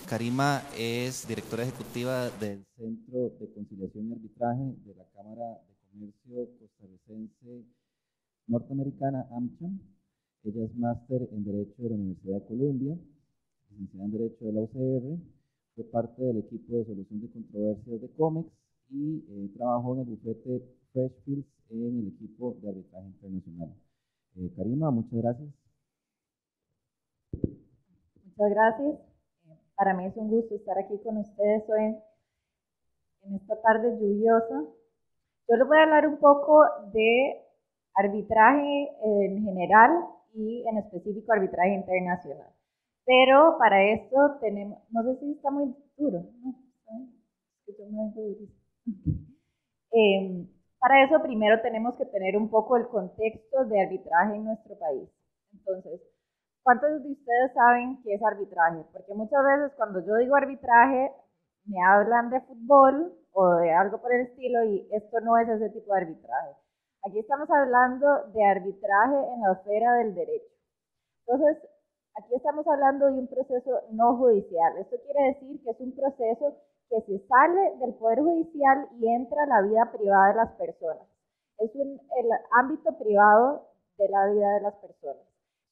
Karima es directora ejecutiva del Centro de Conciliación y Arbitraje de la Cámara de Comercio Costarricense Norteamericana, AmCham. Ella es máster en Derecho de la Universidad de Columbia, licenciada en Derecho de la UCR, fue parte del equipo de solución de controversias de COMEX y trabajó en el bufete Freshfields en el equipo de arbitraje internacional. Karima, muchas gracias. Muchas gracias. Para mí es un gusto estar aquí con ustedes hoy en esta tarde lluviosa. Yo les voy a hablar un poco de arbitraje en general y en específico arbitraje internacional. Pero para esto tenemos, no sé si está muy duro, ¿no? Para eso primero tenemos que tener un poco el contexto de arbitraje en nuestro país. Entonces, ¿cuántos de ustedes saben qué es arbitraje? Porque muchas veces cuando yo digo arbitraje, me hablan de fútbol o de algo por el estilo y esto no es ese tipo de arbitraje. Aquí estamos hablando de arbitraje en la esfera del derecho. Entonces, aquí estamos hablando de un proceso no judicial. Esto quiere decir que es un proceso que se sale del Poder Judicial y entra a la vida privada de las personas. Es el ámbito privado de la vida de las personas.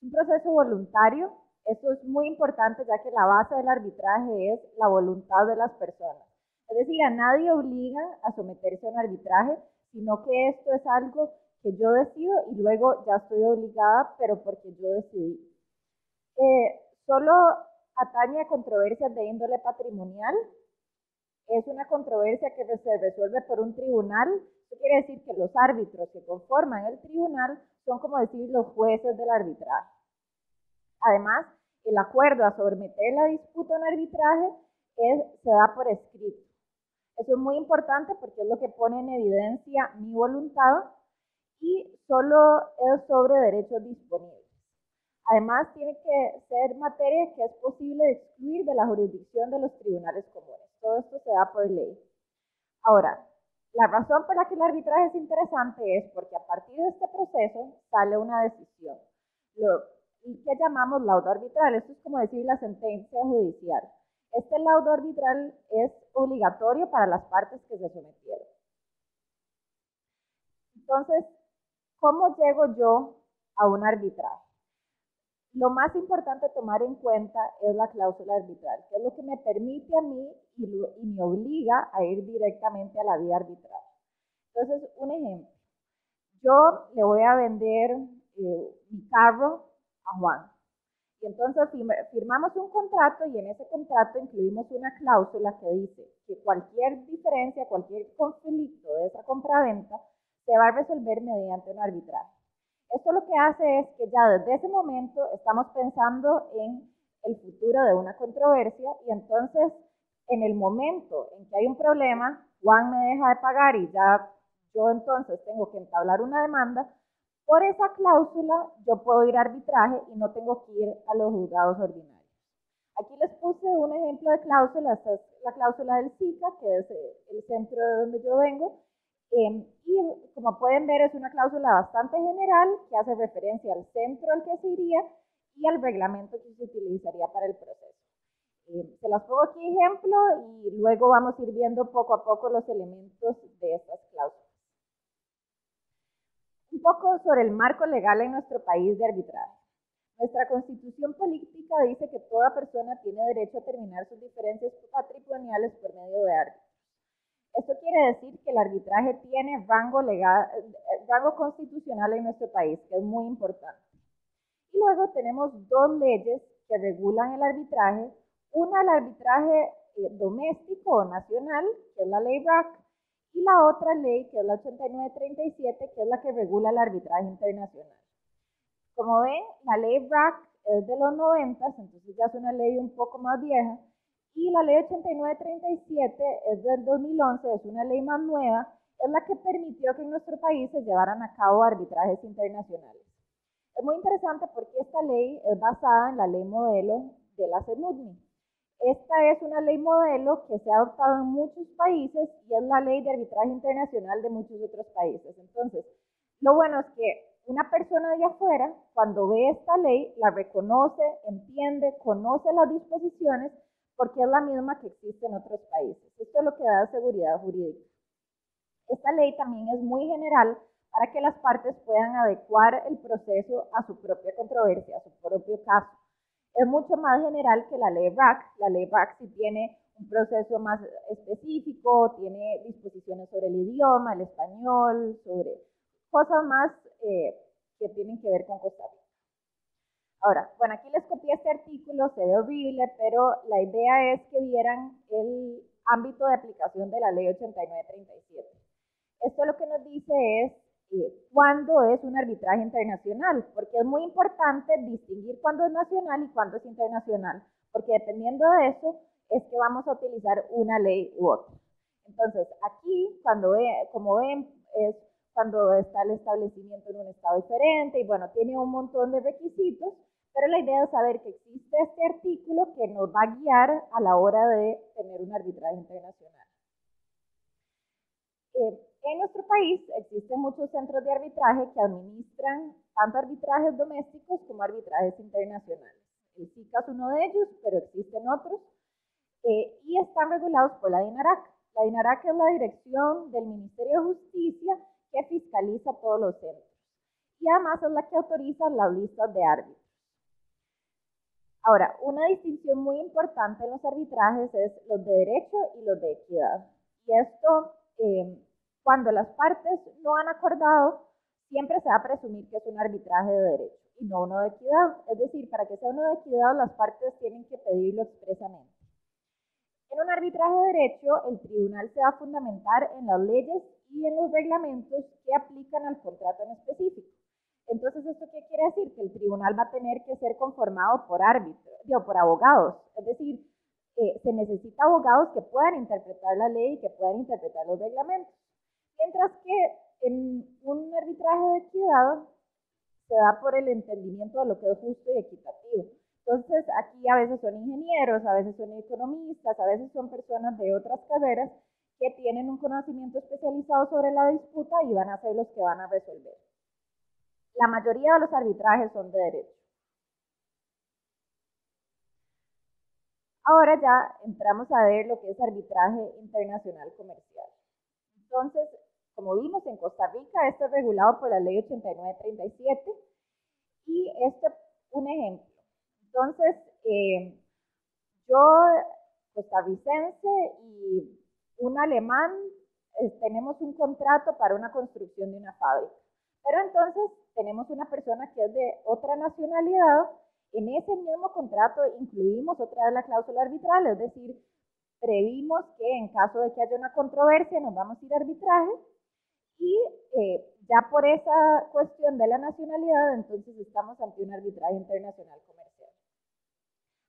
Un proceso voluntario, esto es muy importante ya que la base del arbitraje es la voluntad de las personas. Es decir, a nadie obliga a someterse a un arbitraje, sino que esto es algo que yo decido y luego ya estoy obligada, pero porque yo decidí. Solo atañe a controversias de índole patrimonial. Es una controversia que se resuelve por un tribunal. Eso quiere decir que los árbitros que conforman el tribunal son, como decir, los jueces del arbitraje. Además, el acuerdo a someter la disputa a un arbitraje se da por escrito. Eso es muy importante porque es lo que pone en evidencia mi voluntad y solo es sobre derechos disponibles. Además, tiene que ser materia que es posible de excluir de la jurisdicción de los tribunales comunes. Todo esto se da por ley. Ahora, la razón por la que el arbitraje es interesante es porque a partir de este proceso sale una decisión. ¿Qué llamamos laudo arbitral? Esto es como decir la sentencia judicial. Este laudo arbitral es obligatorio para las partes que se sometieron. Entonces, ¿cómo llego yo a un arbitraje? Lo más importante a tomar en cuenta es la cláusula arbitral, que es lo que me permite a mí y me obliga a ir directamente a la vía arbitral. Entonces, un ejemplo. Yo le voy a vender mi carro a Juan. Y entonces firmamos un contrato y en ese contrato incluimos una cláusula que dice que cualquier diferencia, cualquier conflicto de esa compraventa se va a resolver mediante un arbitraje. Esto lo que hace es que ya desde ese momento estamos pensando en el futuro de una controversia y entonces en el momento en que hay un problema, Juan me deja de pagar y ya yo entonces tengo que entablar una demanda. Por esa cláusula yo puedo ir a arbitraje y no tengo que ir a los juzgados ordinarios. Aquí les puse un ejemplo de cláusula, esta es la cláusula del SICA, que es el centro de donde yo vengo, y como pueden ver es una cláusula bastante general que hace referencia al centro al que se iría y al reglamento que se utilizaría para el proceso. Se las pongo aquí ejemplo y luego vamos a ir viendo poco a poco los elementos de estas cláusulas. Un poco sobre el marco legal en nuestro país de arbitraje. Nuestra constitución política dice que toda persona tiene derecho a terminar sus diferencias patrimoniales por medio de árbitros. Esto quiere decir que el arbitraje tiene rango constitucional en nuestro país, que es muy importante. Y luego tenemos dos leyes que regulan el arbitraje. Una, el arbitraje doméstico o nacional, que es la ley BRAC, y la otra ley, que es la 8937, que es la que regula el arbitraje internacional. Como ven, la ley BRAC es de los 90, entonces ya es una ley un poco más vieja, y la ley 8937 es del 2011, es una ley más nueva, es la que permitió que en nuestro país se llevaran a cabo arbitrajes internacionales. Es muy interesante porque esta ley es basada en la ley modelo de la CENUDNI. Esta es una ley modelo que se ha adoptado en muchos países y es la ley de arbitraje internacional de muchos otros países. Entonces, lo bueno es que una persona de afuera, cuando ve esta ley, la reconoce, entiende, conoce las disposiciones, porque es la misma que existe en otros países. Esto es lo que da seguridad jurídica. Esta ley también es muy general para que las partes puedan adecuar el proceso a su propia controversia, a su propio caso. Es mucho más general que la ley BRAC. La ley BRAC sí tiene un proceso más específico, tiene disposiciones sobre el idioma, el español, sobre cosas más que tienen que ver con Costa Rica. Ahora, bueno, aquí les copié este artículo, se ve horrible, pero la idea es que vieran el ámbito de aplicación de la ley 8937. Esto lo que nos dice es cuándo es un arbitraje internacional, porque es muy importante distinguir cuándo es nacional y cuándo es internacional, porque dependiendo de eso es que vamos a utilizar una ley u otra. Entonces, aquí, como ven, es cuando está el establecimiento en un estado diferente y bueno, tiene un montón de requisitos, pero la idea es saber que existe este artículo que nos va a guiar a la hora de tener un arbitraje internacional. En nuestro país existen muchos centros de arbitraje que administran tanto arbitrajes domésticos como arbitrajes internacionales. El SICA es uno de ellos, pero existen otros, y están regulados por la DINARAC. La DINARAC es la dirección del Ministerio de Justicia que fiscaliza todos los centros, y además es la que autoriza las listas de árbitros. Ahora, una distinción muy importante en los arbitrajes es los de derecho y los de equidad. Y esto, cuando las partes no han acordado, siempre se va a presumir que es un arbitraje de derecho y no uno de equidad. Es decir, para que sea uno de equidad, las partes tienen que pedirlo expresamente. En un arbitraje de derecho, el tribunal se va a fundamentar en las leyes y en los reglamentos que aplican al contrato en específico. Entonces, ¿esto qué quiere decir? Que el tribunal va a tener que ser conformado por árbitros, por abogados. Es decir, se necesita abogados que puedan interpretar la ley y que puedan interpretar los reglamentos. Mientras que en un arbitraje de equidad se da por el entendimiento de lo que es justo y equitativo. Entonces, aquí a veces son ingenieros, a veces son economistas, a veces son personas de otras carreras que tienen un conocimiento especializado sobre la disputa y van a ser los que van a resolver. La mayoría de los arbitrajes son de derecho. Ahora ya entramos a ver lo que es arbitraje internacional comercial. Entonces, como vimos en Costa Rica, esto es regulado por la ley 8937 y este es un ejemplo. Entonces, yo, costarricense y un alemán, tenemos un contrato para una construcción de una fábrica. Pero entonces tenemos una persona que es de otra nacionalidad. En ese mismo contrato incluimos otra de la cláusula arbitral, es decir, previmos que en caso de que haya una controversia nos vamos a ir a arbitraje y ya por esa cuestión de la nacionalidad, entonces estamos ante un arbitraje internacional comercial.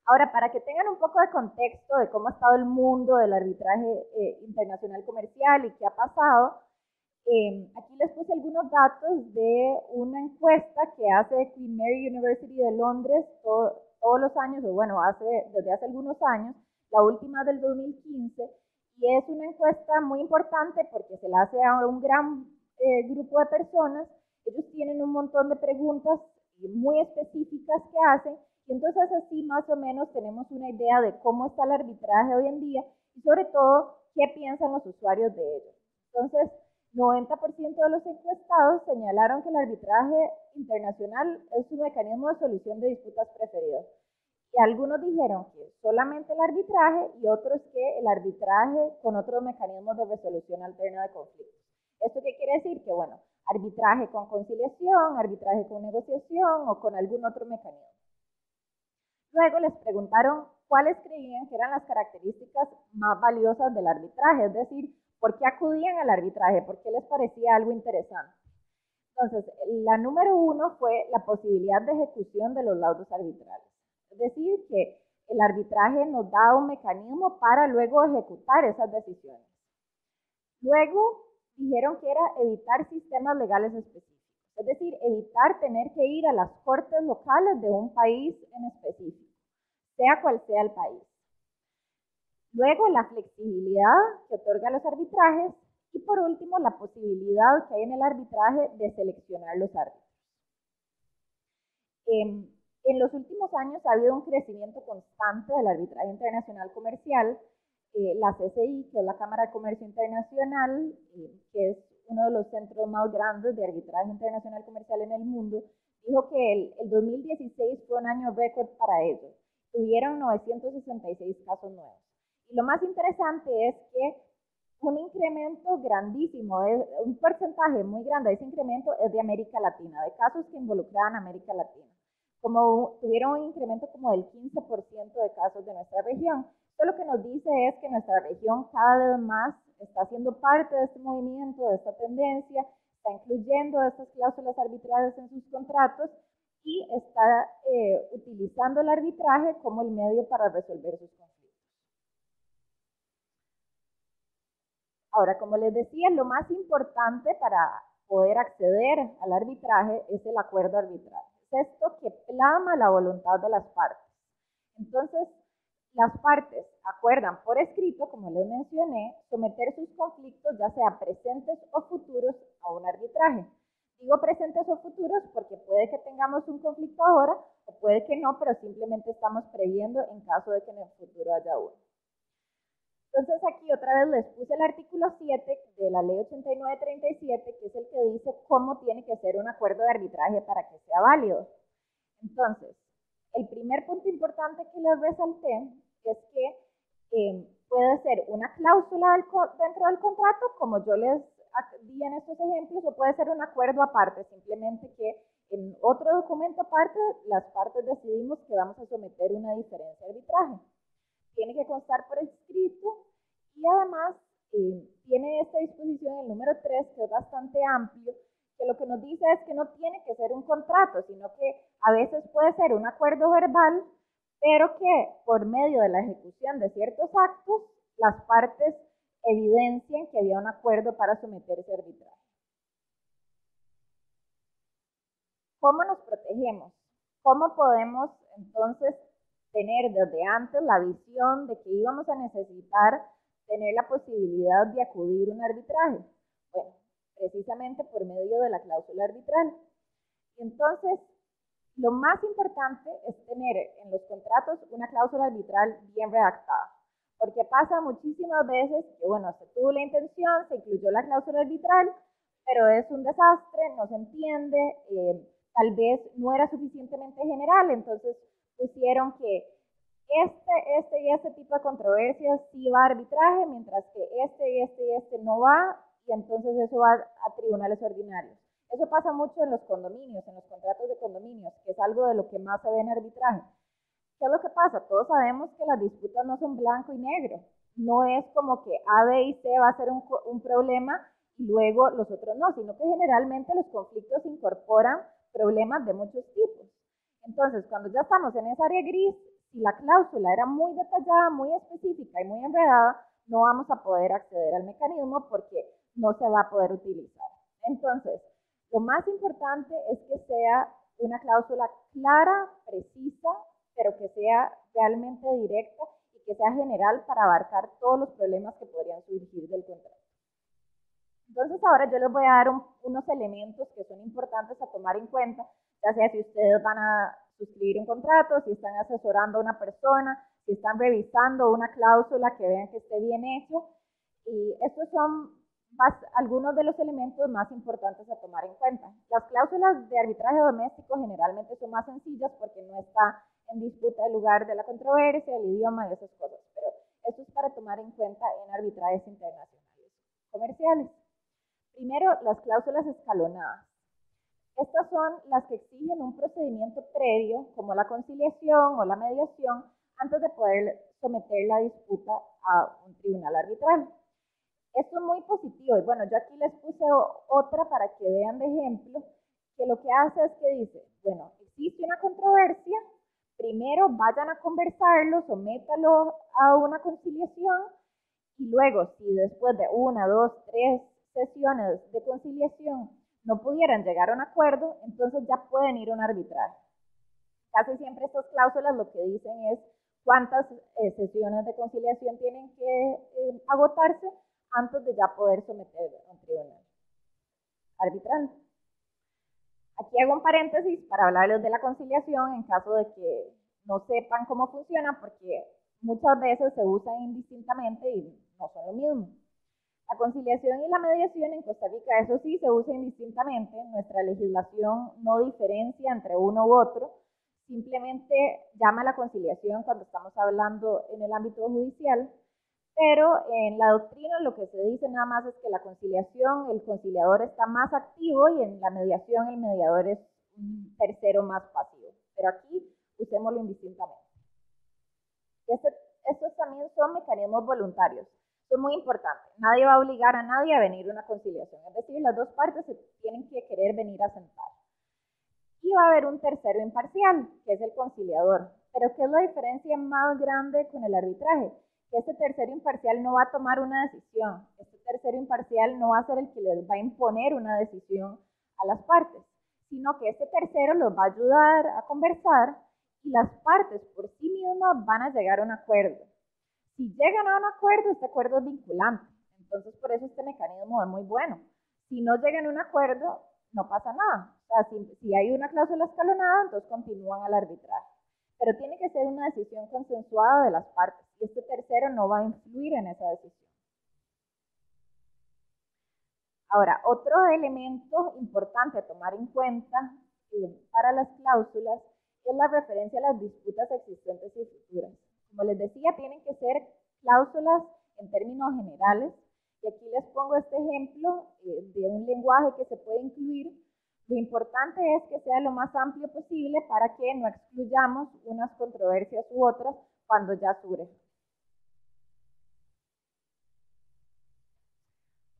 Ahora, para que tengan un poco de contexto de cómo ha estado el mundo del arbitraje internacional comercial y qué ha pasado, aquí les puse algunos datos de una encuesta que hace Queen Mary University de Londres todos los años, o bueno, desde hace algunos años, la última del 2015, y es una encuesta muy importante porque se la hace a un gran grupo de personas. Ellos tienen un montón de preguntas muy específicas que hacen, y entonces así más o menos tenemos una idea de cómo está el arbitraje hoy en día y sobre todo qué piensan los usuarios de ello. Entonces, 90% de los encuestados señalaron que el arbitraje internacional es su mecanismo de solución de disputas preferido. Y algunos dijeron que solamente el arbitraje y otros que el arbitraje con otros mecanismos de resolución alterna de conflictos. ¿Esto qué quiere decir? Que bueno, arbitraje con conciliación, arbitraje con negociación o con algún otro mecanismo. Luego les preguntaron cuáles creían que eran las características más valiosas del arbitraje, es decir, ¿por qué acudían al arbitraje? ¿Por qué les parecía algo interesante? Entonces, la número 1 fue la posibilidad de ejecución de los laudos arbitrales. Es decir, que el arbitraje nos da un mecanismo para luego ejecutar esas decisiones. Luego, dijeron que era evitar sistemas legales específicos. Es decir, evitar tener que ir a las cortes locales de un país en específico, sea cual sea el país. Luego, la flexibilidad que otorga los arbitrajes. Y por último, la posibilidad que hay en el arbitraje de seleccionar los árbitros. En los últimos años ha habido un crecimiento constante del arbitraje internacional comercial. La CCI, que es la Cámara de Comercio Internacional, que es uno de los centros más grandes de arbitraje internacional comercial en el mundo, dijo que el 2016 fue un año récord para ellos. Tuvieron 966 casos nuevos. Y lo más interesante es que un incremento grandísimo, un porcentaje muy grande de ese incremento es de América Latina, de casos que involucraban a América Latina. Como tuvieron un incremento como del 15% de casos de nuestra región. Esto lo que nos dice es que nuestra región cada vez más está siendo parte de este movimiento, de esta tendencia, está incluyendo estas cláusulas arbitrarias en sus contratos y está utilizando el arbitraje como el medio para resolver sus conflictos. Ahora, como les decía, lo más importante para poder acceder al arbitraje es el acuerdo arbitral. Es esto que plasma la voluntad de las partes. Entonces, las partes acuerdan por escrito, como les mencioné, someter sus conflictos, ya sea presentes o futuros, a un arbitraje. Digo presentes o futuros porque puede que tengamos un conflicto ahora o puede que no, pero simplemente estamos previendo en caso de que en el futuro haya uno. Entonces aquí otra vez les puse el artículo 7 de la ley 8937, que es el que dice cómo tiene que ser un acuerdo de arbitraje para que sea válido. Entonces, el primer punto importante que les resalté es que puede ser una cláusula dentro del contrato, como yo les di en estos ejemplos, o puede ser un acuerdo aparte, simplemente que en otro documento aparte las partes decidimos que vamos a someter una diferencia de arbitraje. Tiene que constar por escrito y además tiene esta disposición, el número 3, que es bastante amplio, que lo que nos dice es que no tiene que ser un contrato, sino que a veces puede ser un acuerdo verbal, pero que por medio de la ejecución de ciertos actos, las partes evidencian que había un acuerdo para someter ese arbitraje. ¿Cómo nos protegemos? ¿Cómo podemos entonces tener desde antes la visión de que íbamos a necesitar tener la posibilidad de acudir a un arbitraje? Bueno, precisamente por medio de la cláusula arbitral. Entonces, lo más importante es tener en los contratos una cláusula arbitral bien redactada, porque pasa muchísimas veces que, bueno, se tuvo la intención, se incluyó la cláusula arbitral, pero es un desastre, no se entiende, tal vez no era suficientemente general, entonces pusieron que este tipo de controversias sí va a arbitraje, mientras que este no va, y entonces eso va a tribunales ordinarios. Eso pasa mucho en los condominios, en los contratos de condominios, que es algo de lo que más se ve en arbitraje. ¿Qué es lo que pasa? Todos sabemos que las disputas no son blanco y negro. No es como que A, B y C va a ser un problema y luego los otros no, sino que generalmente los conflictos incorporan problemas de muchos tipos. Entonces, cuando ya estamos en esa área gris, si la cláusula era muy detallada, muy específica y muy enredada, no vamos a poder acceder al mecanismo porque no se va a poder utilizar. Entonces, lo más importante es que sea una cláusula clara, precisa, pero que sea realmente directa y que sea general para abarcar todos los problemas que podrían surgir del contrato. Entonces ahora yo les voy a dar unos elementos que son importantes a tomar en cuenta, ya sea si ustedes van a suscribir un contrato, si están asesorando a una persona, si están revisando una cláusula que vean que esté bien hecho. Y estos son algunos de los elementos más importantes a tomar en cuenta. Las cláusulas de arbitraje doméstico generalmente son más sencillas porque no está en disputa el lugar de la controversia, el idioma y esas cosas, pero esto es para tomar en cuenta en arbitrajes internacionales comerciales. Primero, las cláusulas escalonadas. Estas son las que exigen un procedimiento previo, como la conciliación o la mediación, antes de poder someter la disputa a un tribunal arbitral. Esto es muy positivo, y bueno, yo aquí les puse otra para que vean de ejemplo, que lo que hace es que dice, bueno, existe una controversia, primero vayan a conversarlo, sométalo a una conciliación, y luego, si después de 1, 2, 3 sesiones de conciliación no pudieran llegar a un acuerdo, entonces ya pueden ir a un arbitraje. Casi siempre estas cláusulas lo que dicen es cuántas sesiones de conciliación tienen que agotarse antes de ya poder someter a un tribunal arbitral. Aquí hago un paréntesis para hablarles de la conciliación en caso de que no sepan cómo funciona, porque muchas veces se usan indistintamente y no son lo mismo. La conciliación y la mediación en Costa Rica, eso sí, se usa indistintamente. Nuestra legislación no diferencia entre uno u otro, simplemente llama a la conciliación cuando estamos hablando en el ámbito judicial, pero en la doctrina lo que se dice nada más es que la conciliación, el conciliador está más activo y en la mediación el mediador es un tercero más pasivo. Pero aquí usémoslo indistintamente. Estos también son mecanismos voluntarios. Esto es muy importante. Nadie va a obligar a nadie a venir a una conciliación. Es decir, las dos partes se tienen que querer venir a sentar. Y va a haber un tercero imparcial, que es el conciliador. Pero ¿qué es la diferencia más grande con el arbitraje? Que este tercero imparcial no va a tomar una decisión. Este tercero imparcial no va a ser el que les va a imponer una decisión a las partes, sino que este tercero los va a ayudar a conversar y las partes por sí mismas van a llegar a un acuerdo. Si llegan a un acuerdo, este acuerdo es vinculante. Entonces, por eso este mecanismo es muy bueno. Si no llegan a un acuerdo, no pasa nada. O sea, si hay una cláusula escalonada, entonces continúan al arbitraje. Pero tiene que ser una decisión consensuada de las partes y este tercero no va a influir en esa decisión. Ahora, otro elemento importante a tomar en cuenta para las cláusulas es la referencia a las disputas existentes y futuras. Como les decía, tienen que ser cláusulas en términos generales. Y aquí les pongo este ejemplo de un lenguaje que se puede incluir. Lo importante es que sea lo más amplio posible para que no excluyamos unas controversias u otras cuando ya surgen.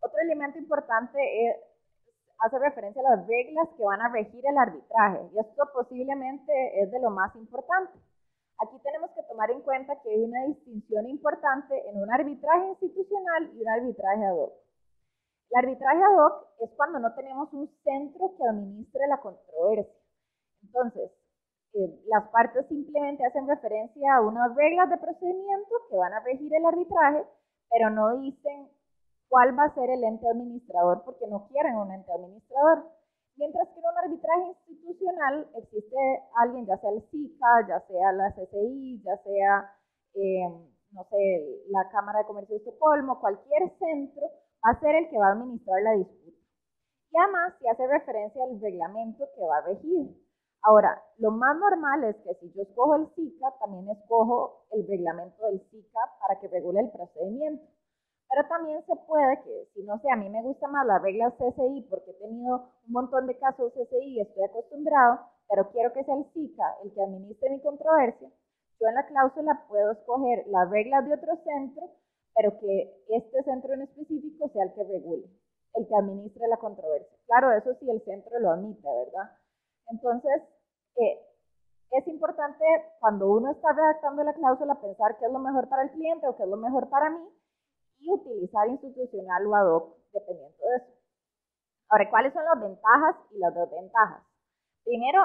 Otro elemento importante hace referencia a las reglas que van a regir el arbitraje, y esto posiblemente es de lo más importante. Aquí tenemos que tomar en cuenta que hay una distinción importante en un arbitraje institucional y un arbitraje ad hoc. El arbitraje ad hoc es cuando no tenemos un centro que administre la controversia. Entonces, las partes simplemente hacen referencia a unas reglas de procedimiento que van a regir el arbitraje, pero no dicen cuál va a ser el ente administrador porque no quieren un ente administrador. Mientras que en un arbitraje institucional existe alguien, ya sea el SICA, ya sea la CCI, ya sea, no sé, la Cámara de Comercio de Estocolmo, cualquier centro va a ser el que va a administrar la disputa. Y además se hace referencia al reglamento que va a regir. Ahora, lo más normal es que si yo escojo el SICA, también escojo el reglamento del SICA para que regule el procedimiento. Pero también se puede que, si no sé, a mí me gusta más las reglas CCI porque he tenido un montón de casos CCI y estoy acostumbrado, pero quiero que sea el SICA el que administre mi controversia, yo en la cláusula puedo escoger las reglas de otro centro, pero que este centro en específico sea el que regule, el que administre la controversia. Claro, eso sí el centro lo admite, ¿verdad? Entonces, es importante cuando uno está redactando la cláusula pensar qué es lo mejor para el cliente o qué es lo mejor para mí y utilizar institucional o ad hoc dependiendo de eso. Ahora, ¿cuáles son las ventajas y las desventajas? Primero,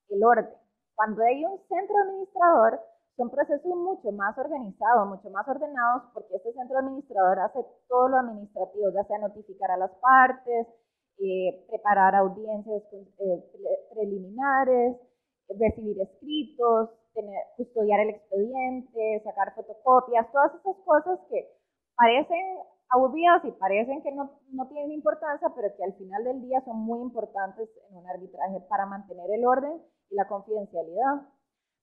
el orden. Cuando hay un centro administrador, son procesos mucho más organizados, mucho más ordenados, porque este centro administrador hace todo lo administrativo, ya sea notificar a las partes, preparar audiencias preliminares, recibir escritos, custodiar el expediente, sacar fotocopias, todas esas cosas que parecen aburridas y parecen que no tienen importancia, pero que al final del día son muy importantes en un arbitraje para mantener el orden y la confidencialidad.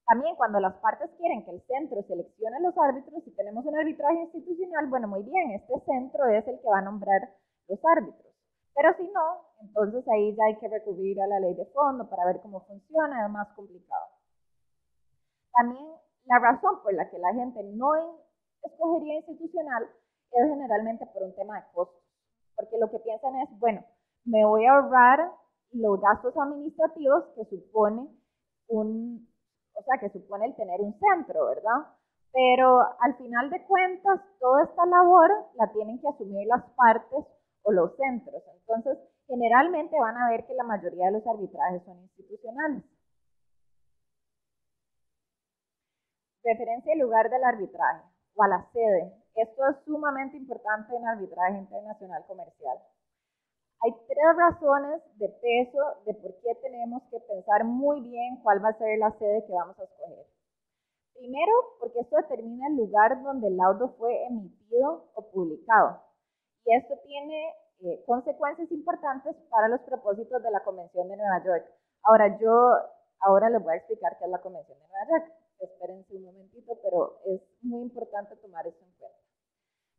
También cuando las partes quieren que el centro seleccione los árbitros, si tenemos un arbitraje institucional, bueno, muy bien, este centro es el que va a nombrar los árbitros. Pero si no, entonces ahí ya hay que recurrir a la ley de fondo para ver cómo funciona, es más complicado. También la razón por la que la gente no escogería institucional es generalmente por un tema de costos, porque lo que piensan es, bueno, me voy a ahorrar los gastos administrativos que supone que supone el tener un centro, ¿verdad? Pero al final de cuentas, toda esta labor la tienen que asumir las partes o los centros. Entonces, generalmente van a ver que la mayoría de los arbitrajes son institucionales. Referencia al lugar del arbitraje o a la sede. Esto es sumamente importante en arbitraje internacional comercial. Hay 3 razones de peso de por qué tenemos que pensar muy bien cuál va a ser la sede que vamos a escoger. Primero, porque esto determina el lugar donde el laudo fue emitido o publicado. Y esto tiene consecuencias importantes para los propósitos de la Convención de Nueva York. Ahora les voy a explicar qué es la Convención de Nueva York. Espérense un momentito, pero es muy importante tomar esto en cuenta.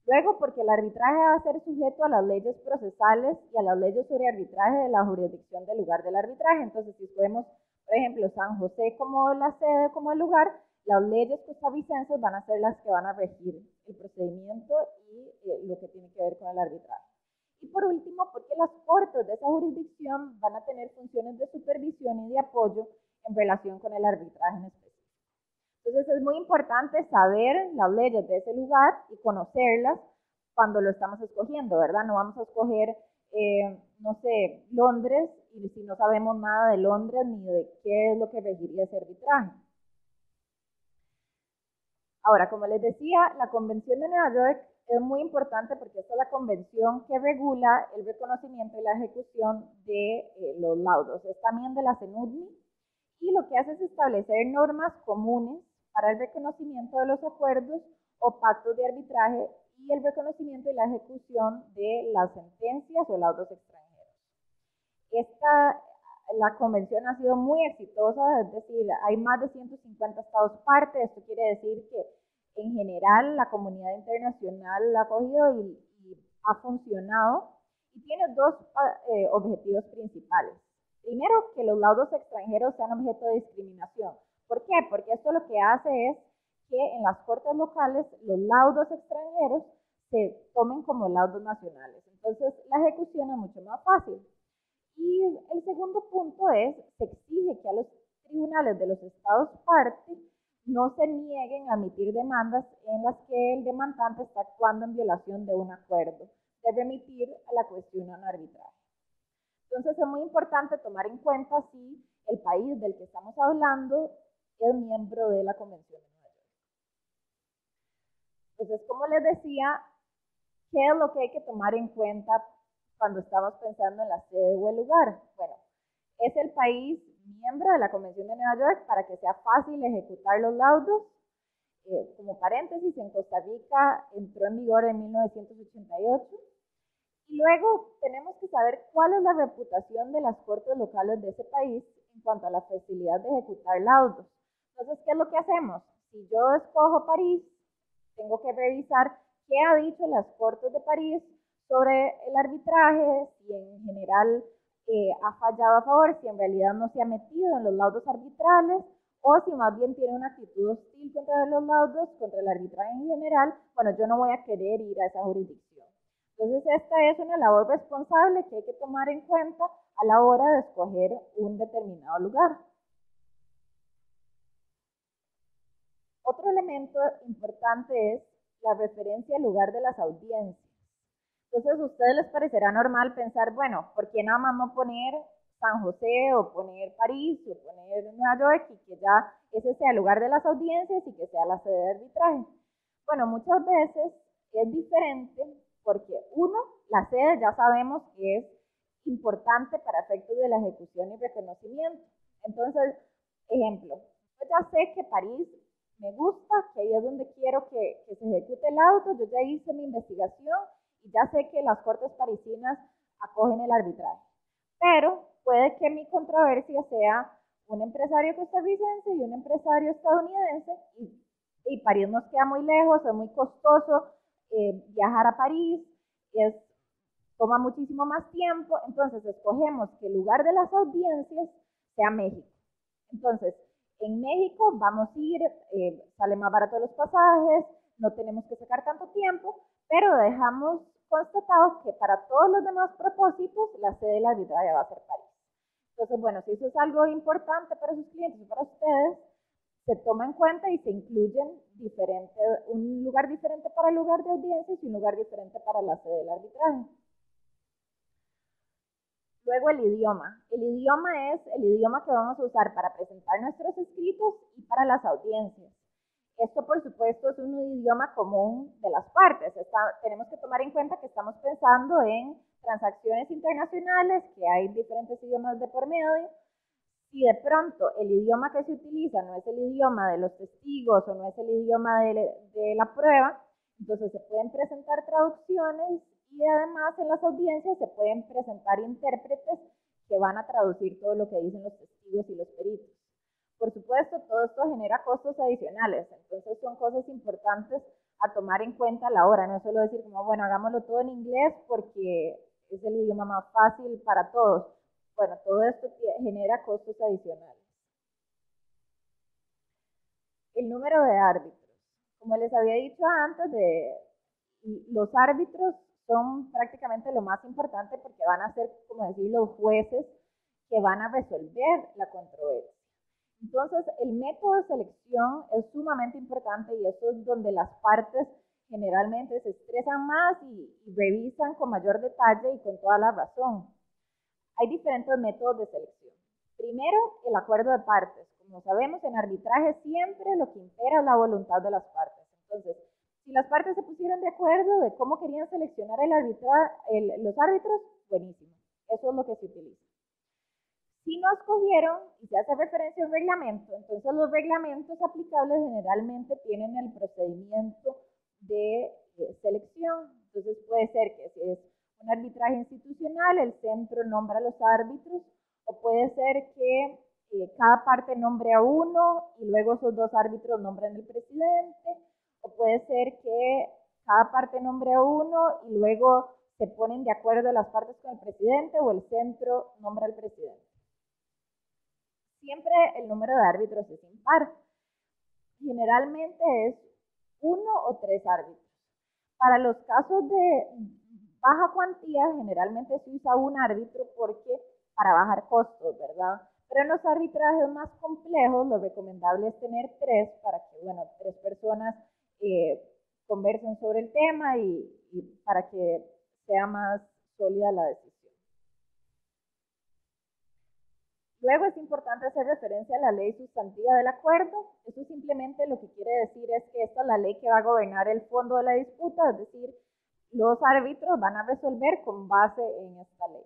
Luego, porque el arbitraje va a ser sujeto a las leyes procesales y a las leyes sobre arbitraje de la jurisdicción del lugar del arbitraje. Entonces, si escogemos, por ejemplo, San José como la sede, como el lugar, las leyes costarricenses van a ser las que van a regir el procedimiento y lo que tiene que ver con el arbitraje. Y por último, porque las cortes de esa jurisdicción van a tener funciones de supervisión y de apoyo en relación con el arbitraje en específico. Entonces es muy importante saber las leyes de ese lugar y conocerlas cuando lo estamos escogiendo, ¿verdad? No vamos a escoger, no sé, Londres, y si no sabemos nada de Londres ni de qué es lo que regiría ese arbitraje. Ahora, como les decía, la Convención de Nueva York es muy importante porque esta es la convención que regula el reconocimiento y la ejecución de los laudos. Es también de la CENUDNI y lo que hace es establecer normas comunes para el reconocimiento de los acuerdos o pactos de arbitraje y el reconocimiento y la ejecución de las sentencias o laudos extranjeros. La convención ha sido muy exitosa, es decir, hay más de 150 estados parte. Esto quiere decir que en general la comunidad internacional la ha cogido y ha funcionado y tiene 2 objetivos principales. Primero, que los laudos extranjeros sean objeto de discriminación. ¿Por qué? Porque esto lo que hace es que en las cortes locales los laudos extranjeros se tomen como laudos nacionales. Entonces, la ejecución es mucho más fácil. Y el segundo punto es, se exige que a los tribunales de los estados parte no se nieguen a admitir demandas en las que el demandante está actuando en violación de un acuerdo, de remitir a la cuestión a un arbitraje. Entonces es muy importante tomar en cuenta si el país del que estamos hablando es miembro de la Convención de Nueva York. Entonces, como les decía, ¿qué es lo que hay que tomar en cuenta cuando estamos pensando en la sede o el lugar? Bueno, es el país miembro de la Convención de Nueva York para que sea fácil ejecutar los laudos. Como paréntesis, en Costa Rica entró en vigor en 1988. Y luego tenemos que saber cuál es la reputación de las cortes locales de ese país en cuanto a la facilidad de ejecutar laudos. Entonces, ¿qué es lo que hacemos? Si yo escojo París, tengo que revisar qué ha dicho las cortes de París sobre el arbitraje, si en general ha fallado a favor, si en realidad no se ha metido en los laudos arbitrales, o si más bien tiene una actitud hostil contra los laudos, contra el arbitraje en general. Bueno, yo no voy a querer ir a esa jurisdicción. Entonces, esta es una labor responsable que hay que tomar en cuenta a la hora de escoger un determinado lugar. Otro elemento importante es la referencia al lugar de las audiencias. Entonces, a ustedes les parecerá normal pensar, bueno, ¿por qué nada más no poner San José o poner París o poner Nueva York y que ya ese sea el lugar de las audiencias y que sea la sede de arbitraje? Bueno, muchas veces es diferente porque uno, la sede ya sabemos que es importante para efectos de la ejecución y reconocimiento. Entonces, ejemplo, yo ya sé que París me gusta, que ahí es donde quiero que se ejecute el auto, yo ya hice mi investigación y ya sé que las cortes parisinas acogen el arbitraje. Pero puede que mi controversia sea un empresario costarricense y un empresario estadounidense y París nos queda muy lejos, es muy costoso viajar a París, toma muchísimo más tiempo. Entonces escogemos que el lugar de las audiencias sea México. Entonces, en México vamos a ir, sale más barato los pasajes, no tenemos que sacar tanto tiempo, pero dejamos constatado que para todos los demás propósitos la sede de la arbitraje va a ser París. Entonces, bueno, si eso es algo importante para sus clientes y para ustedes, se toma en cuenta y se incluyen un lugar diferente para el lugar de audiencias y un lugar diferente para la sede del arbitraje. Luego el idioma. El idioma es el idioma que vamos a usar para presentar nuestros escritos y para las audiencias. Esto, por supuesto, es un idioma común de las partes. Tenemos que tomar en cuenta que estamos pensando en transacciones internacionales, que hay diferentes idiomas de por medio. Si de pronto el idioma que se utiliza no es el idioma de los testigos o no es el idioma de la prueba, entonces se pueden presentar traducciones y además en las audiencias se pueden presentar intérpretes que van a traducir todo lo que dicen los testigos y los peritos. Por supuesto, todo esto genera costos adicionales, entonces son cosas importantes a tomar en cuenta a la hora, no es solo decir como, bueno, hagámoslo todo en inglés porque es el idioma más fácil para todos. Bueno, todo esto genera costos adicionales. El número de árbitros. Como les había dicho antes, los árbitros son prácticamente lo más importante porque van a ser, como decir, los jueces que van a resolver la controversia. Entonces, el método de selección es sumamente importante y eso es donde las partes generalmente se estresan más y revisan con mayor detalle y con toda la razón. Hay diferentes métodos de selección. Primero, el acuerdo de partes. Como sabemos, en arbitraje siempre lo que impera es la voluntad de las partes. Entonces, si las partes se pusieron de acuerdo de cómo querían seleccionar los árbitros, buenísimo. Eso es lo que se utiliza. Si no escogieron y se hace referencia a un reglamento, entonces los reglamentos aplicables generalmente tienen el procedimiento de selección. Entonces puede ser que si es un arbitraje institucional, el centro nombra a los árbitros, o puede ser que cada parte nombre a uno y luego esos dos árbitros nombran al presidente, o puede ser que cada parte nombre a uno y luego se ponen de acuerdo las partes con el presidente o el centro nombra al presidente. Siempre el número de árbitros es impar. Generalmente es 1 o 3 árbitros. Para los casos de baja cuantía, generalmente se usa un árbitro para bajar costos, ¿verdad? Pero en los arbitrajes más complejos, lo recomendable es tener 3 para que, 3 personas conversen sobre el tema y para que sea más sólida la decisión. Luego es importante hacer referencia a la ley sustantiva del acuerdo. Eso simplemente lo que quiere decir es que esta es la ley que va a gobernar el fondo de la disputa, es decir, los árbitros van a resolver con base en esta ley.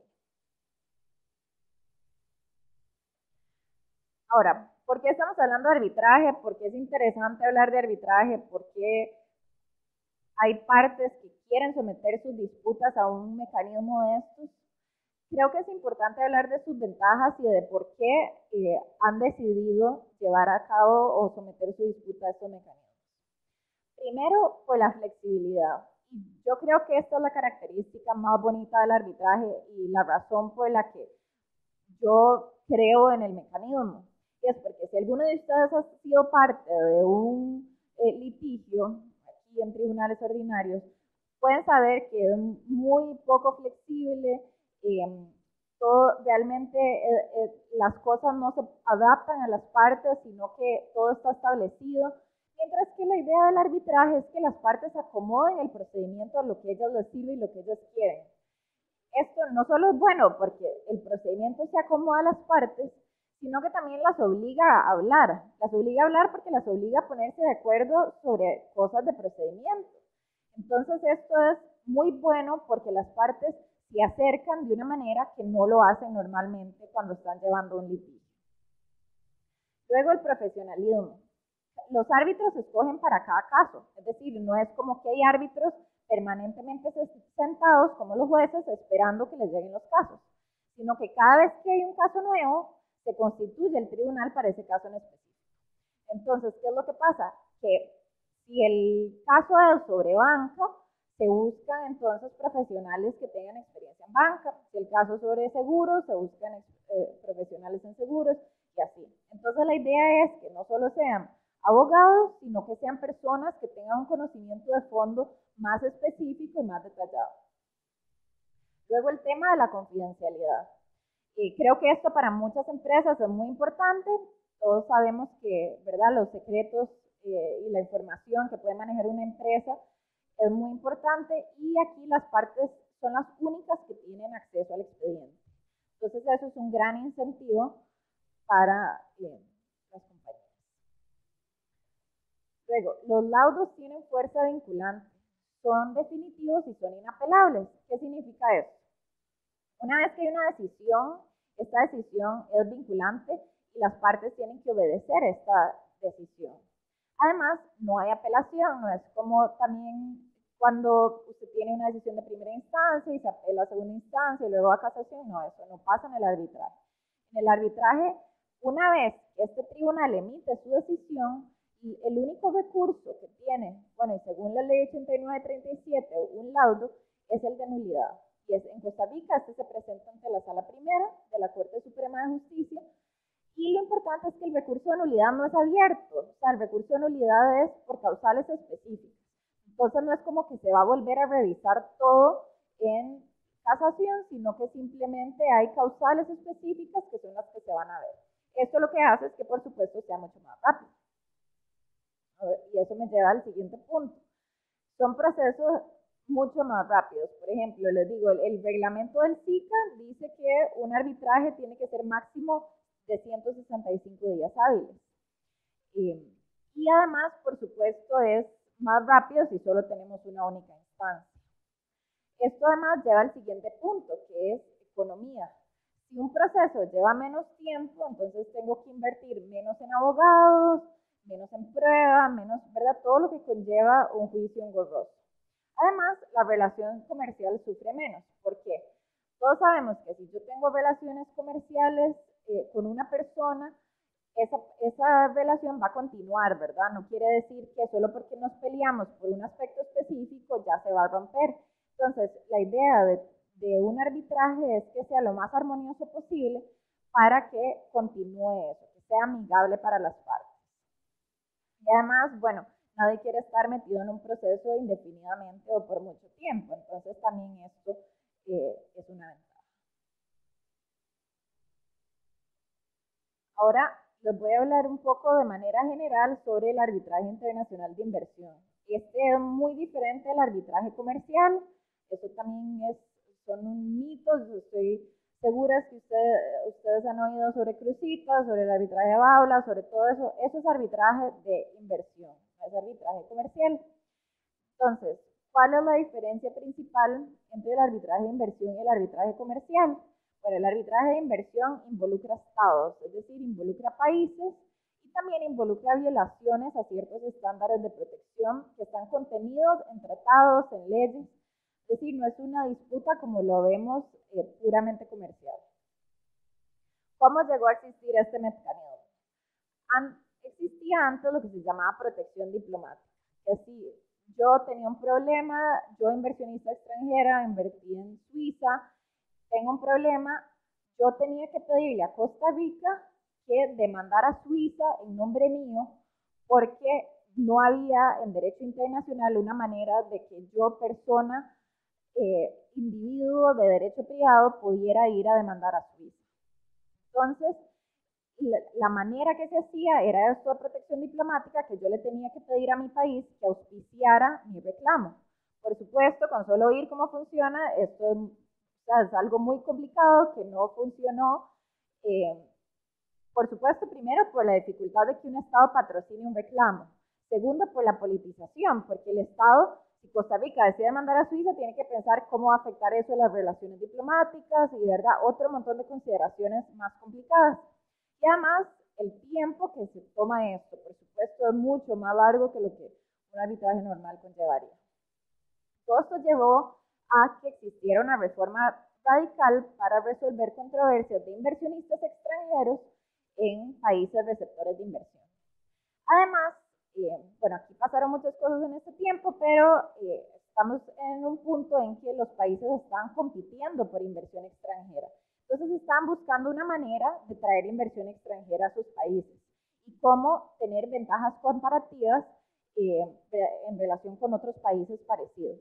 Ahora, ¿por qué estamos hablando de arbitraje? ¿Por qué es interesante hablar de arbitraje? ¿Por qué hay partes que quieren someter sus disputas a un mecanismo de estos? Creo que es importante hablar de sus ventajas y de por qué han decidido llevar a cabo o someter su disputa a estos mecanismos. Primero, por la flexibilidad. Yo creo que esta es la característica más bonita del arbitraje y la razón por la que yo creo en el mecanismo. Y es porque si alguno de ustedes ha sido parte de un litigio aquí en tribunales ordinarios, pueden saber que es muy poco flexible. Todo realmente las cosas no se adaptan a las partes, sino que todo está establecido, mientras que la idea del arbitraje es que las partes acomoden el procedimiento a lo que ellas les sirve y lo que ellos quieren. Esto no solo es bueno porque el procedimiento se acomoda a las partes, sino que también las obliga a hablar. Las obliga a hablar porque las obliga a ponerse de acuerdo sobre cosas de procedimiento. Entonces esto es muy bueno porque las partes se acercan de una manera que no lo hacen normalmente cuando están llevando un litigio. Luego el profesionalismo. Los árbitros se escogen para cada caso, es decir, no es como que hay árbitros permanentemente sentados como los jueces esperando que les lleguen los casos, sino que cada vez que hay un caso nuevo, se constituye el tribunal para ese caso en específico. Entonces, ¿qué es lo que pasa? Que si el caso es sobre banca, se buscan entonces profesionales que tengan experiencia en banca. Si el caso es sobre seguros, se buscan profesionales en seguros y así. Entonces la idea es que no solo sean abogados, sino que sean personas que tengan un conocimiento de fondo más específico y más detallado. Luego el tema de la confidencialidad. Creo que esto para muchas empresas es muy importante. Todos sabemos que, ¿verdad?, los secretos y la información que puede manejar una empresa es muy importante y aquí las partes son las únicas que tienen acceso al expediente. Entonces eso es un gran incentivo para las compañías. Luego, los laudos tienen fuerza vinculante, son definitivos y son inapelables. ¿Qué significa eso? Una vez que hay una decisión, esta decisión es vinculante y las partes tienen que obedecer esta decisión. Además, no hay apelación, no es como también cuando usted tiene una decisión de primera instancia y se apela a segunda instancia y luego a casación, no, eso no pasa en el arbitraje. En el arbitraje, una vez que este tribunal emite su decisión, el único recurso que tiene, bueno, y según la ley 8937, un laudo, es el de nulidad. Y es, en Costa Rica, este se presenta ante la Sala Primera de la Corte Suprema de Justicia. Y lo importante es que el recurso de nulidad no es abierto, o sea, el recurso de nulidad es por causales específicas. Entonces no es como que se va a volver a revisar todo en casación, sino que simplemente hay causales específicas que son las que se van a ver. Esto lo que hace es que, por supuesto, sea mucho más rápido. Y eso me lleva al siguiente punto. Son procesos mucho más rápidos. Por ejemplo, les digo, el reglamento del SICA dice que un arbitraje tiene que ser máximo de 165 días hábiles. Y además, por supuesto, es más rápido si solo tenemos una única instancia. Esto además lleva al siguiente punto, que es economía. Si un proceso lleva menos tiempo, entonces tengo que invertir menos en abogados, menos en prueba, menos, ¿verdad? Todo lo que conlleva un juicio engorroso. Además, la relación comercial sufre menos. ¿Por qué? Todos sabemos que si yo tengo relaciones comerciales con una persona, esa relación va a continuar, ¿verdad? No quiere decir que solo porque nos peleamos por un aspecto específico ya se va a romper. Entonces, la idea de un arbitraje es que sea lo más armonioso posible para que continúe eso, que sea amigable para las partes. Y además, bueno, nadie quiere estar metido en un proceso indefinidamente o por mucho tiempo, entonces también esto es una ventaja. Ahora les voy a hablar un poco de manera general sobre el arbitraje internacional de inversión. Este es muy diferente al arbitraje comercial, eso también son mitos, estoy segura que ustedes han oído sobre crucitas, sobre el arbitraje de baula, sobre todo eso. Eso es arbitraje de inversión, no es arbitraje comercial. Entonces, ¿cuál es la diferencia principal entre el arbitraje de inversión y el arbitraje comercial? Bueno, el arbitraje de inversión involucra estados, es decir, involucra países y también involucra violaciones a ciertos estándares de protección que están contenidos en tratados, en leyes. Es decir, no es una disputa como lo vemos puramente comercial. ¿Cómo llegó a existir este mecanismo? Existía antes lo que se llamaba protección diplomática. Es decir, yo tenía un problema, yo inversionista extranjera, invertí en Suiza, tengo un problema, yo tenía que pedirle a Costa Rica que demandara a Suiza en nombre mío porque no había en derecho internacional una manera de que yo, persona, individuo de derecho privado, pudiera ir a demandar a Suiza. Entonces, la manera que se hacía era esto de protección diplomática, que yo le tenía que pedir a mi país que auspiciara mi reclamo. Por supuesto, con solo oír cómo funciona, esto es algo muy complicado que no funcionó. Por supuesto, primero por la dificultad de que un Estado patrocine un reclamo. Segundo, por la politización, porque el Estado, si Costa Rica decide mandar a Suiza, tiene que pensar cómo va a afectar eso a las relaciones diplomáticas y, ¿verdad?, otro montón de consideraciones más complicadas. Y además, el tiempo que se toma esto, por supuesto, es mucho más largo que lo que un arbitraje normal conllevaría. Todo esto llevó a que existiera una reforma radical para resolver controversias de inversionistas extranjeros en países receptores de inversión. Además, bueno, aquí pasaron muchas cosas en este tiempo, pero estamos en un punto en que los países están compitiendo por inversión extranjera. Entonces están buscando una manera de traer inversión extranjera a sus países y cómo tener ventajas comparativas en relación con otros países parecidos.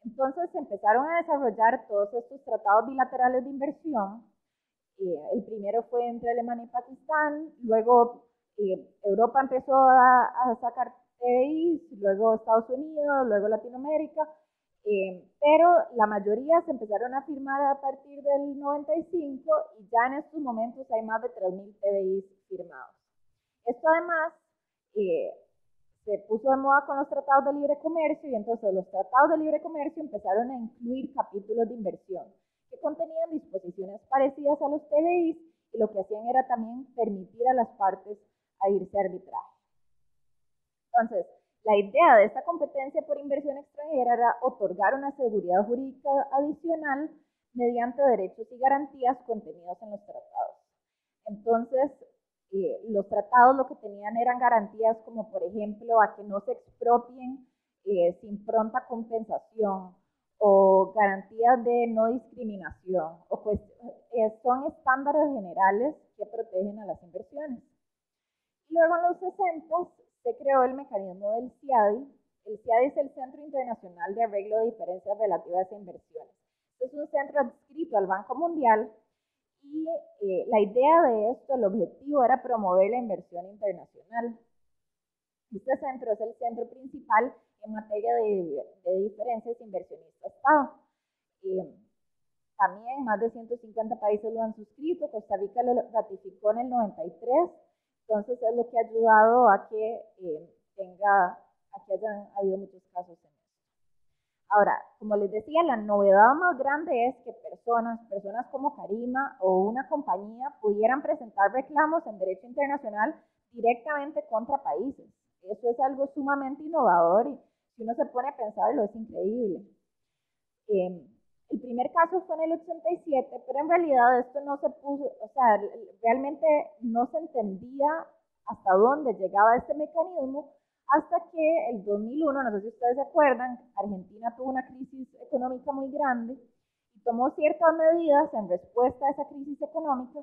Entonces empezaron a desarrollar todos estos tratados bilaterales de inversión. El primero fue entre Alemania y Pakistán, luego Europa empezó a sacar TBIs, luego Estados Unidos, luego Latinoamérica, pero la mayoría se empezaron a firmar a partir del 95 y ya en estos momentos hay más de 3.000 TBIs firmados. Esto además se puso de moda con los tratados de libre comercio y entonces los tratados de libre comercio empezaron a incluir capítulos de inversión. que contenían disposiciones parecidas a los TBIs y lo que hacían era también permitir a las partes a irse a arbitraje. Entonces, la idea de esta competencia por inversión extranjera era otorgar una seguridad jurídica adicional mediante derechos y garantías contenidos en los tratados. Entonces, los tratados lo que tenían eran garantías como, por ejemplo, a que no se expropien sin pronta compensación, o garantías de no discriminación, o pues, son estándares generales que protegen a las inversiones. Y luego en los 60 se creó el mecanismo del CIADI. El CIADI es el Centro Internacional de Arreglo de Diferencias Relativas a Inversiones. Es un centro adscrito al Banco Mundial y la idea de esto, el objetivo era promover la inversión internacional. Este centro es el centro principal en materia de diferencias inversionista-Estado. También más de 150 países lo han suscrito, Costa Rica lo ratificó en el 93, entonces es lo que ha ayudado a que hayan habido muchos casos en esto. Ahora, como les decía, la novedad más grande es que personas como Karima o una compañía pudieran presentar reclamos en derecho internacional directamente contra países. Eso es algo sumamente innovador y si uno se pone a pensarlo es increíble. El primer caso fue en el 87, pero en realidad esto no se puso, o sea, realmente no se entendía hasta dónde llegaba este mecanismo hasta que el 2001, no sé si ustedes se acuerdan, Argentina tuvo una crisis económica muy grande y tomó ciertas medidas en respuesta a esa crisis económica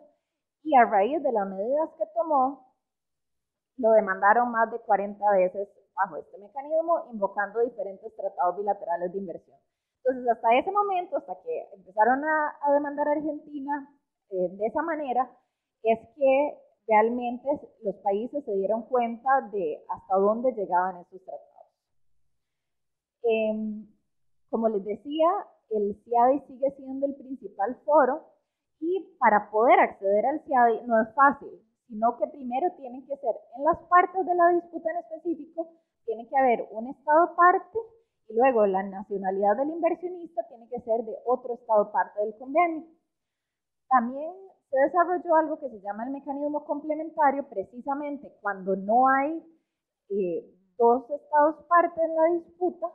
y a raíz de las medidas que tomó, lo demandaron más de 40 veces bajo este mecanismo, invocando diferentes tratados bilaterales de inversión. Entonces, hasta ese momento, hasta que empezaron a demandar a Argentina de esa manera, es que realmente los países se dieron cuenta de hasta dónde llegaban esos tratados. Como les decía, el CIADI sigue siendo el principal foro y para poder acceder al CIADI no es fácil, sino que primero tienen que ser en las partes de la disputa en específico, tiene que haber un estado parte y luego la nacionalidad del inversionista tiene que ser de otro estado parte del convenio. También se desarrolló algo que se llama el mecanismo complementario, precisamente cuando no hay dos estados parte en la disputa,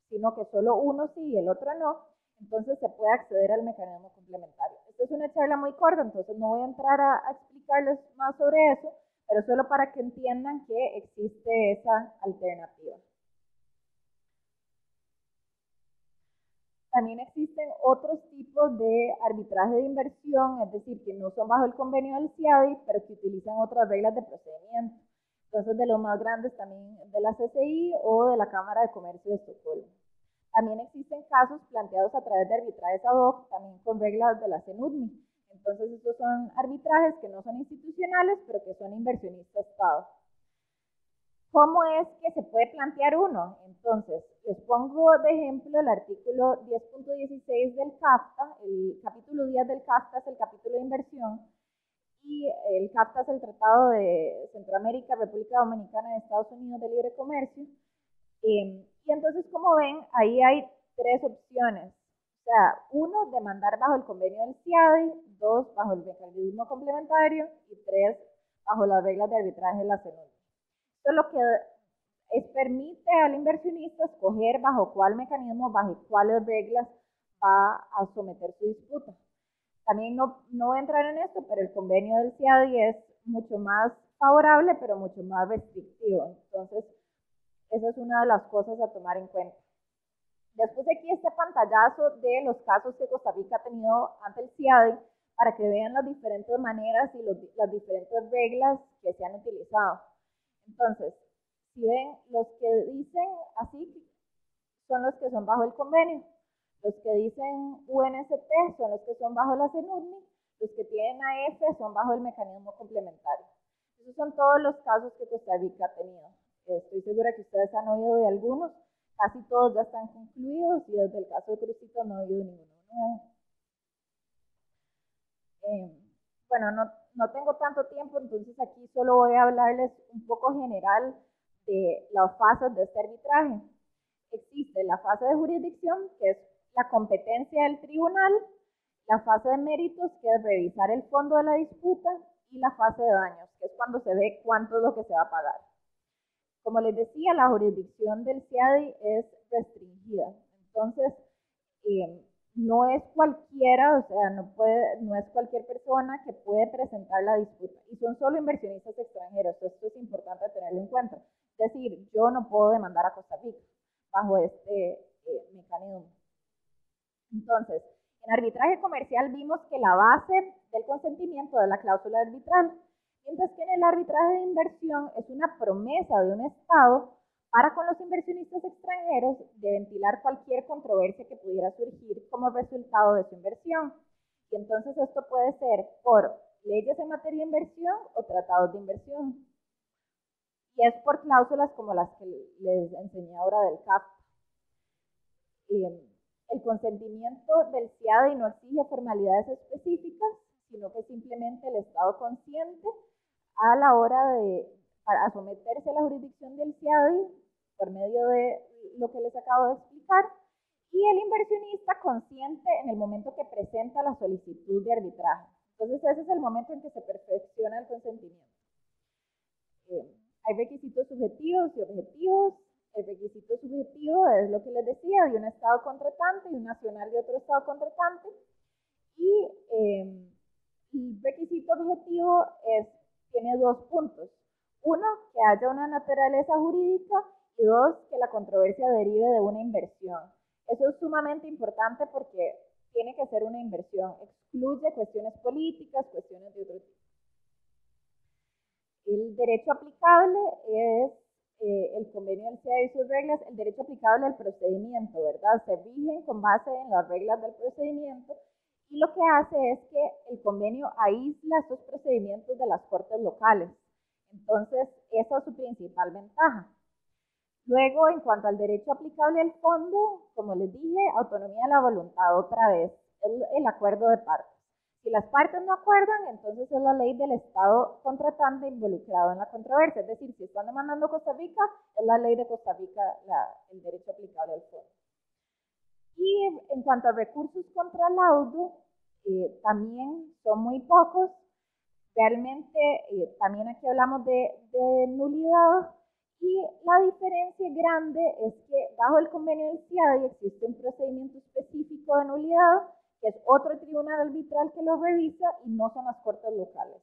sino que solo uno sí y el otro no, entonces se puede acceder al mecanismo complementario. Esta es una charla muy corta, entonces no voy a entrar a explicarles más sobre eso, pero solo para que entiendan que existe esa alternativa. También existen otros tipos de arbitraje de inversión, es decir, que no son bajo el convenio del CIADI, pero que utilizan otras reglas de procedimiento. Entonces, de los más grandes también de la CCI o de la Cámara de Comercio de Estocolmo. También existen casos planteados a través de arbitrajes ad hoc, también con reglas de la CENUDMI. Entonces, estos son arbitrajes que no son institucionales, pero que son inversionista-Estado. ¿Cómo es que se puede plantear uno? Entonces, les pongo de ejemplo el artículo 10.16 del CAFTA. El capítulo 10 del CAFTA es el capítulo de inversión y el CAFTA es el Tratado de Centroamérica, República Dominicana y Estados Unidos de Libre Comercio. Y entonces, como ven, ahí hay tres opciones. O sea, uno, demandar bajo el convenio del CIADI, dos, bajo el mecanismo complementario y tres, bajo las reglas de arbitraje de la CENUDMI. Esto lo que permite al inversionista escoger bajo cuál mecanismo, bajo cuáles reglas va a someter su disputa. También no voy a entrar en esto, pero el convenio del CIADI es mucho más favorable, pero mucho más restrictivo. Entonces, esa es una de las cosas a tomar en cuenta. Después de aquí este pantallazo de los casos que Costa Rica ha tenido ante el CIADI para que vean las diferentes maneras y las diferentes reglas que se han utilizado. Entonces, si ven, los que dicen así son los que son bajo el convenio. Los que dicen UNST son los que son bajo la CENUDMI. Los que tienen AF son bajo el mecanismo complementario. Esos son todos los casos que Costa Rica ha tenido. Estoy segura que ustedes han oído de algunos. Casi todos ya están concluidos y desde el caso de Crucito no ha habido ninguno nuevo. Bueno, no tengo tanto tiempo, entonces aquí solo voy a hablarles un poco general de las fases de este arbitraje. Existe la fase de jurisdicción, que es la competencia del tribunal, la fase de méritos, que es revisar el fondo de la disputa, y la fase de daños, que es cuando se ve cuánto es lo que se va a pagar. Como les decía, la jurisdicción del CIADI es restringida, entonces no es cualquiera, o sea, no es cualquier persona que puede presentar la disputa, y son solo inversionistas extranjeros, esto es importante tenerlo en cuenta. Es decir, yo no puedo demandar a Costa Rica bajo este mecanismo. Entonces, en arbitraje comercial vimos que la base del consentimiento es la cláusula arbitral, mientras que en el arbitraje de inversión es una promesa de un Estado para con los inversionistas extranjeros de ventilar cualquier controversia que pudiera surgir como resultado de su inversión. Y entonces esto puede ser por leyes en materia de inversión o tratados de inversión. Y es por cláusulas como las que les enseñé ahora del CAP. El consentimiento del CIADI no exige formalidades específicas, sino que simplemente el Estado consiente a la hora para someterse a la jurisdicción del CIADI por medio de lo que les acabo de explicar, y el inversionista consiente en el momento que presenta la solicitud de arbitraje. Entonces ese es el momento en que se perfecciona el consentimiento. Hay requisitos subjetivos y objetivos. El requisito subjetivo es lo que les decía, de un Estado contratante y un nacional de otro Estado contratante. Y el requisito objetivo tiene dos puntos. Uno, que haya una naturaleza jurídica, y dos, que la controversia derive de una inversión. Eso es sumamente importante porque tiene que ser una inversión, excluye cuestiones políticas, cuestiones de otro tipo. El derecho aplicable es el convenio del CIADI y sus reglas, el derecho aplicable al procedimiento, ¿verdad? Se rigen con base en las reglas del procedimiento, y lo que hace es que el convenio aísla estos procedimientos de las cortes locales. Entonces, esa es su principal ventaja. Luego, en cuanto al derecho aplicable al fondo, como les dije, autonomía de la voluntad, otra vez, el acuerdo de partes. Si las partes no acuerdan, entonces es la ley del Estado contratante involucrado en la controversia. Es decir, si están demandando a Costa Rica, es la ley de Costa Rica el derecho aplicable al fondo. Y en cuanto a recursos contra laudo, también son muy pocos. Realmente, también aquí hablamos de nulidad, y la diferencia grande es que bajo el convenio del CIADI existe un procedimiento específico de nulidad, que es otro tribunal arbitral que lo revisa, y no son las cortes locales.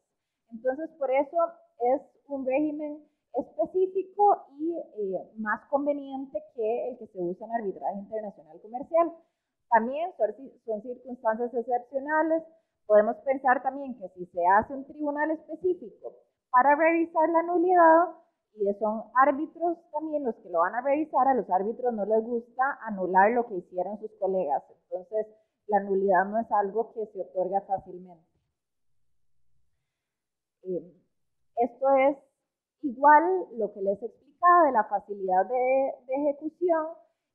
Entonces, por eso es un régimen específico y más conveniente que el que se usa en arbitraje internacional comercial. También son circunstancias excepcionales. Podemos pensar también que si se hace un tribunal específico para revisar la nulidad, y son árbitros también los que lo van a revisar, a los árbitros no les gusta anular lo que hicieron sus colegas. Entonces, la nulidad no es algo que se otorga fácilmente. Esto es igual lo que les explicaba de la facilidad de ejecución.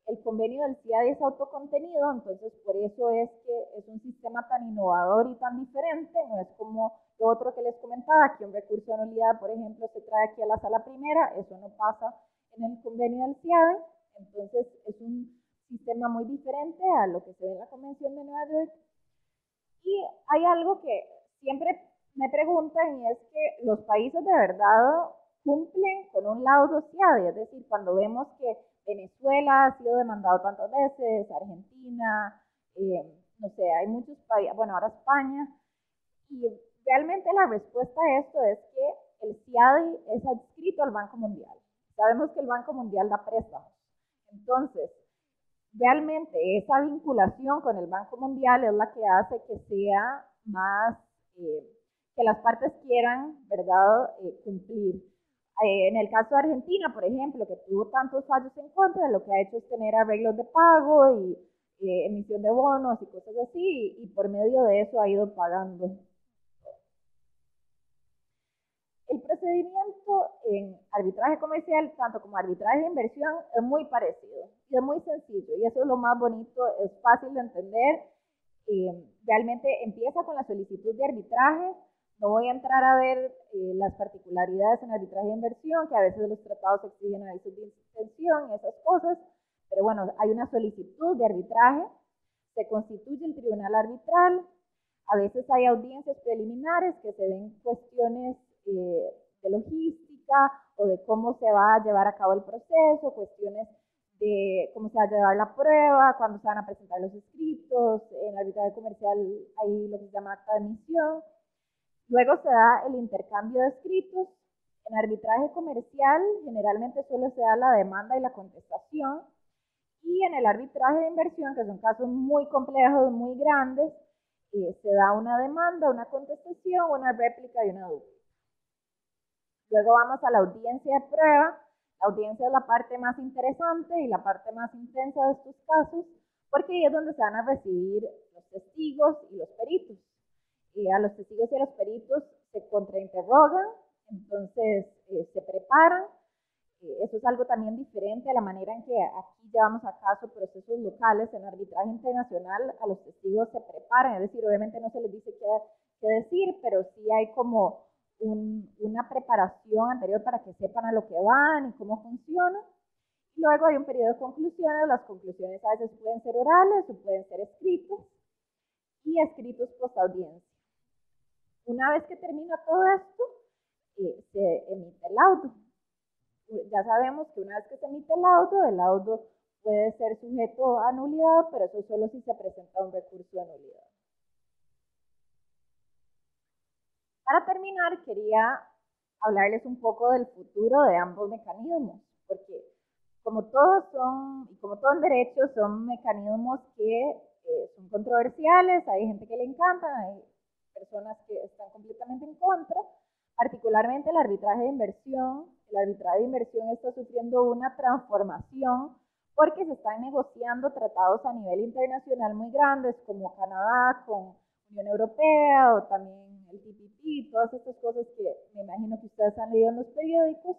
El convenio del CIADI es autocontenido, entonces por eso es que es un sistema tan innovador y tan diferente. No es como lo otro que les comentaba, que un recurso de nulidad, por ejemplo, se trae aquí a la sala primera. Eso no pasa en el convenio del CIADI. Entonces es un sistema muy diferente a lo que se ve en la Convención de Nueva York. Y hay algo que siempre me preguntan, y es que los países de verdad cumplen con un laudo CIADI. Es decir, cuando vemos que Venezuela ha sido demandado tantas veces, Argentina, no sé, hay muchos países, bueno, ahora España, y realmente la respuesta a esto es que el CIADI es adscrito al Banco Mundial. Sabemos que el Banco Mundial da préstamos. Entonces, realmente esa vinculación con el Banco Mundial es la que hace que sea más, que las partes quieran, ¿verdad?, cumplir. En el caso de Argentina, por ejemplo, que tuvo tantos fallos en contra, lo que ha hecho es tener arreglos de pago y emisión de bonos y cosas así, y por medio de eso ha ido pagando. El procedimiento en arbitraje comercial, tanto como arbitraje de inversión, es muy parecido y es muy sencillo, y eso es lo más bonito, es fácil de entender. Realmente empieza con la solicitud de arbitraje. No voy a entrar a ver las particularidades en arbitraje de inversión, que a veces los tratados exigen avisos de intención y esas cosas, pero bueno, hay una solicitud de arbitraje, se constituye el tribunal arbitral. A veces hay audiencias preliminares que se ven cuestiones de logística o de cómo se va a llevar a cabo el proceso, cuestiones de cómo se va a llevar la prueba, cuándo se van a presentar los escritos. En arbitraje comercial hay lo que se llama acta de emisión. Luego se da el intercambio de escritos. En arbitraje comercial generalmente solo se da la demanda y la contestación. Y en el arbitraje de inversión, que son casos muy complejos, muy grandes, se da una demanda, una contestación, una réplica y una dúplica. Luego vamos a la audiencia de prueba. La audiencia es la parte más interesante y la parte más intensa de estos casos, porque ahí es donde se van a recibir los testigos y los peritos. A los testigos y a los peritos se contrainterrogan, entonces se preparan. Eso es algo también diferente a la manera en que aquí llevamos a caso procesos locales. En arbitraje internacional a los testigos se preparan, es decir, obviamente no se les dice qué decir, pero sí hay como una preparación anterior para que sepan a lo que van y cómo funciona. Y luego hay un periodo de conclusiones. Las conclusiones a veces pueden ser orales o pueden ser escritos, y escritos post audiencia. Una vez que termina todo esto, se emite el laudo. Ya sabemos que una vez que se emite el laudo puede ser sujeto a nulidad, pero eso solo si se presenta un recurso de nulidad. Para terminar, quería hablarles un poco del futuro de ambos mecanismos, porque como todo en derecho, son mecanismos que son controversiales. Hay gente que le encantan, hay personas que están completamente en contra. Particularmente el arbitraje de inversión. El arbitraje de inversión está sufriendo una transformación porque se están negociando tratados a nivel internacional muy grandes, como Canadá con Unión Europea, o también el TPP, todas estas cosas que me imagino que ustedes han leído en los periódicos.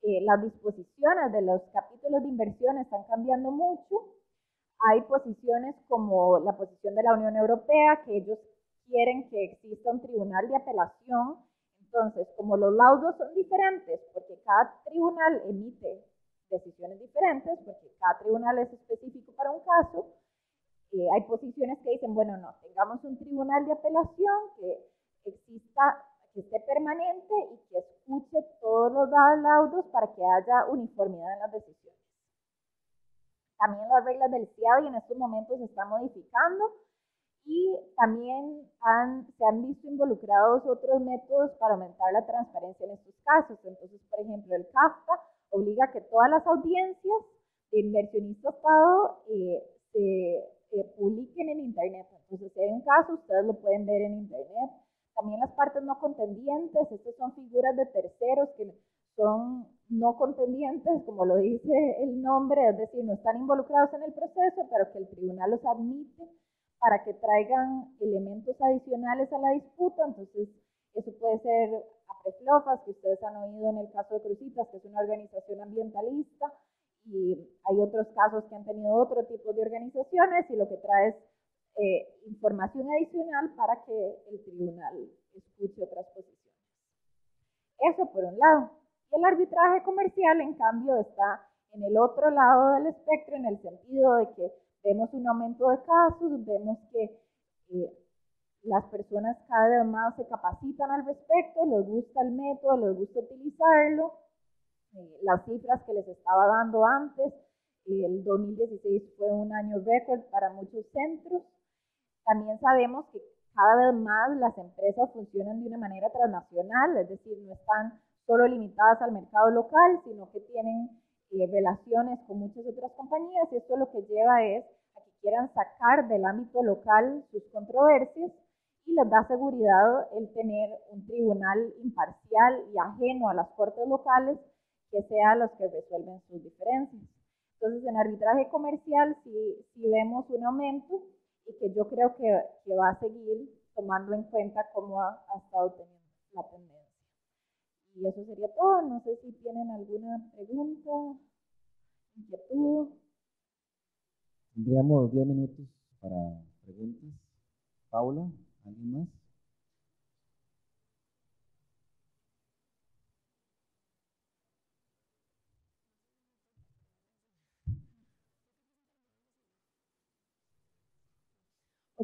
Las disposiciones de los capítulos de inversión están cambiando mucho. Hay posiciones como la posición de la Unión Europea, que ellos quieren que exista un tribunal de apelación. Entonces, como los laudos son diferentes, porque cada tribunal emite decisiones diferentes, porque cada tribunal es específico para un caso, hay posiciones que dicen, bueno, no, tengamos un tribunal de apelación que exista, que esté permanente y que escuche todos los laudos para que haya uniformidad en las decisiones. También las reglas del CIADI en estos momentos se están modificando, y también se han visto involucrados otros métodos para aumentar la transparencia en estos casos. Entonces, por ejemplo, el CAFCA obliga a que todas las audiencias de inversionista-Estado se publiquen en Internet. Entonces, si hay un caso, ustedes lo pueden ver en Internet. También las partes no contendientes. Estas son figuras de terceros que son no contendientes, como lo dice el nombre, es decir, no están involucrados en el proceso, pero que el tribunal los admite para que traigan elementos adicionales a la disputa. Entonces, eso puede ser APREFLOFAS, que ustedes han oído en el caso de Cruzitas, que es una organización ambientalista, y hay otros casos que han tenido otro tipo de organizaciones, y lo que trae es información adicional para que el tribunal escuche otras posiciones. Eso por un lado. Y el arbitraje comercial, en cambio, está en el otro lado del espectro, en el sentido de que vemos un aumento de casos, vemos que las personas cada vez más se capacitan al respecto, les gusta el método, les gusta utilizarlo. Las cifras que les estaba dando antes, el 2016 fue un año récord para muchos centros. También sabemos que cada vez más las empresas funcionan de una manera transnacional, es decir, no están solo limitadas al mercado local, sino que tienen relaciones con muchas otras compañías, y esto lo que lleva es a que quieran sacar del ámbito local sus controversias, y les da seguridad el tener un tribunal imparcial y ajeno a las cortes locales que sean los que resuelven sus diferencias. Entonces, en arbitraje comercial sí vemos un aumento, y que yo creo que va a seguir tomando en cuenta cómo ha estado teniendo la tendencia. Y eso sería todo. No sé si tienen alguna pregunta, inquietud. Tendríamos 10 minutos para preguntas. Paula, ¿alguien más?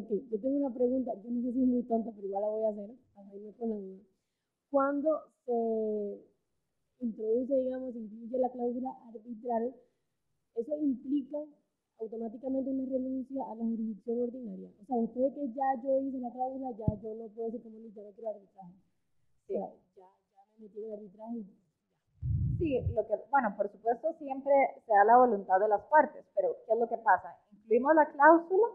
ok, yo tengo una pregunta, yo no sé si es muy tonta, pero igual la voy a hacer, para irme con la duda. Cuando se introduce, digamos, incluye la cláusula arbitral, eso implica automáticamente una renuncia a la jurisdicción ordinaria. O sea, después de que ya yo hice la cláusula, ya yo no puedo decir como yo no quiero arbitraje. Sí. O sea, ya me metí en arbitraje. Sí, bueno, por supuesto siempre se da la voluntad de las partes, pero ¿qué es lo que pasa? Incluimos la cláusula,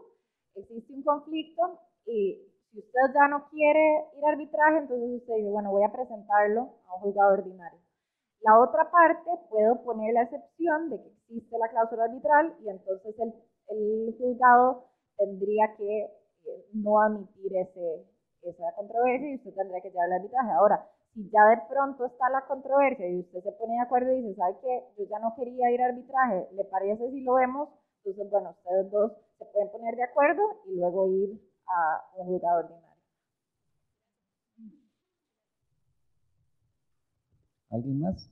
existe un conflicto y si usted ya no quiere ir a arbitraje, entonces usted dice, bueno, voy a presentarlo a un juzgado ordinario. La otra parte puede poner la excepción de que existe la cláusula arbitral y entonces el juzgado tendría que no admitir esa controversia y usted tendría que llevar el arbitraje. Ahora, si ya de pronto está la controversia y usted se pone de acuerdo y dice, ¿sabe qué? Yo ya no quería ir a arbitraje, ¿le parece si lo vemos? Entonces, bueno, ustedes dos se pueden poner de acuerdo y luego ir a un juzgado ordinario. ¿Alguien más?